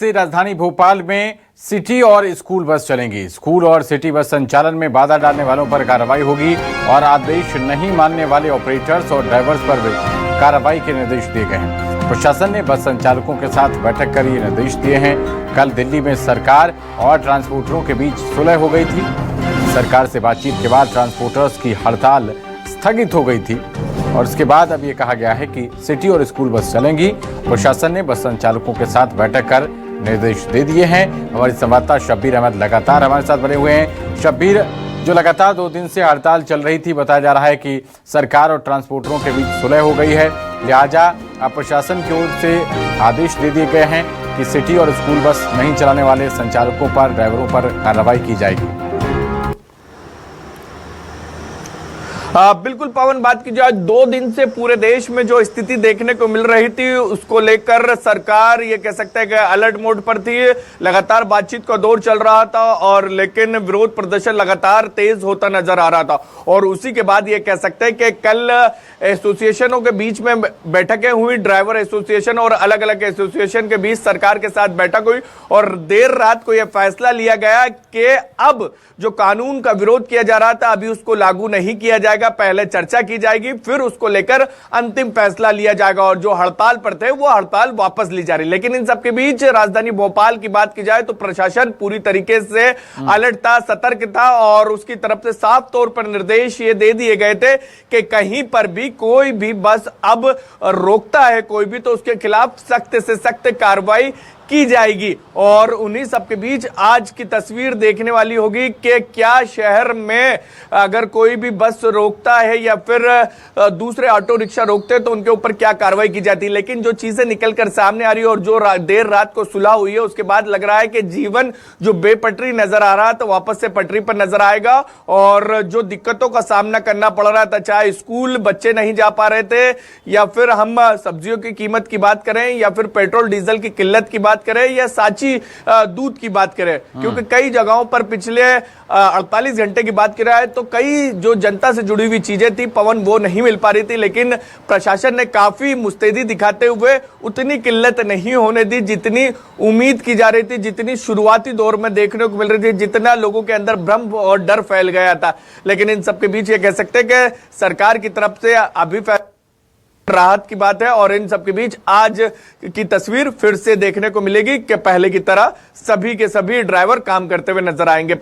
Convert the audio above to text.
से राजधानी भोपाल में सिटी और स्कूल बस चलेंगी। स्कूल और सिटी बस संचालन में बाधा डालने वालों पर कार्रवाई होगी और आदेश नहीं मानने वाले ऑपरेटर्स और ड्राइवर्स पर भी कार्रवाई के निर्देश दिए गए हैं। प्रशासन ने बस संचालकों के साथ बैठक कर ये निर्देश दिए हैं। कल दिल्ली में सरकार और ट्रांसपोर्टरों के बीच सुलह हो गई थी। सरकार से बातचीत के बाद ट्रांसपोर्टर्स की हड़ताल स्थगित हो गई थी और इसके बाद अब ये कहा गया है कि सिटी और स्कूल बस चलेंगी। प्रशासन ने बस संचालकों के साथ बैठक कर निर्देश दे दिए हैं। हमारे संवाददाता शब्बीर अहमद लगातार हमारे साथ बने हुए हैं। शब्बीर, जो लगातार 2 दिन से हड़ताल चल रही थी, बताया जा रहा है कि सरकार और ट्रांसपोर्टरों के बीच सुलह हो गई है, लिहाजा अब प्रशासन की ओर से आदेश दे दिए गए हैं कि सिटी और स्कूल बस नहीं चलाने वाले संचालकों पर, ड्राइवरों पर कार्रवाई की जाएगी। बिल्कुल पवन, बात की जाए 2 दिन से पूरे देश में जो स्थिति देखने को मिल रही थी उसको लेकर सरकार ये कह सकते हैं कि अलर्ट मोड पर थी। लगातार बातचीत का दौर चल रहा था और लेकिन विरोध प्रदर्शन लगातार तेज होता नजर आ रहा था और उसी के बाद ये कह सकते हैं कि कल एसोसिएशनों के बीच में बैठकें हुई। ड्राइवर एसोसिएशन और अलग अलग एसोसिएशन के बीच सरकार के साथ बैठक हुई और देर रात को यह फैसला लिया गया कि अब जो कानून का विरोध किया जा रहा था अभी उसको लागू नहीं किया जाएगा। पहले चर्चा की जाएगी, फिर उसको लेकर अंतिम फैसला लिया जाएगा और जो हड़ताल पर थे वो हड़ताल वापस ली जा रही। लेकिन इन सबके बीच राजधानी भोपाल की बात की जाए तो प्रशासन पूरी तरीके से अलर्ट था, सतर्क था और उसकी तरफ से साफ तौर पर निर्देश ये दे दिए गए थे कि कहीं पर भी कोई भी बस अब रोकता है कोई भी तो उसके खिलाफ सख्त से सख्त कार्रवाई की जाएगी। और उन्हीं सबके बीच आज की तस्वीर देखने वाली होगी कि क्या शहर में अगर कोई भी बस रोकता है या फिर दूसरे ऑटो रिक्शा रोकते हैं तो उनके ऊपर क्या कार्रवाई की जाती है। लेकिन जो चीजें निकलकर सामने आ रही है और जो देर रात को सुलह हुई है उसके बाद लग रहा है कि जीवन जो बेपटरी नजर आ रहा है तो वापस से पटरी पर नजर आएगा और जो दिक्कतों का सामना करना पड़ रहा था, चाहे स्कूल बच्चे नहीं जा पा रहे थे या फिर हम सब्जियों की कीमत की बात करें या फिर पेट्रोल डीजल की किल्लत की बात करें या साची दूध की बात करें, क्योंकि कई जगहों पर पिछले 48 घंटे की बात करें तो कई जो जनता से जुड़ी हुई चीजें थी पवन वो नहीं मिल पा रही थी। लेकिन प्रशासन ने काफी मुस्तैदी दिखाते हुए उतनी किल्लत नहीं होने दी जितनी उम्मीद की जा रही थी, जितनी शुरुआती दौर में देखने को मिल रही थी, जितना लोगों के अंदर भ्रम और डर फैल गया था। लेकिन इन सबके बीच ये कह सकते हैं कि सरकार की तरफ से अभी राहत की बात है और इन सबके बीच आज की तस्वीर फिर से देखने को मिलेगी कि पहले की तरह सभी के सभी ड्राइवर काम करते हुए नजर आएंगे।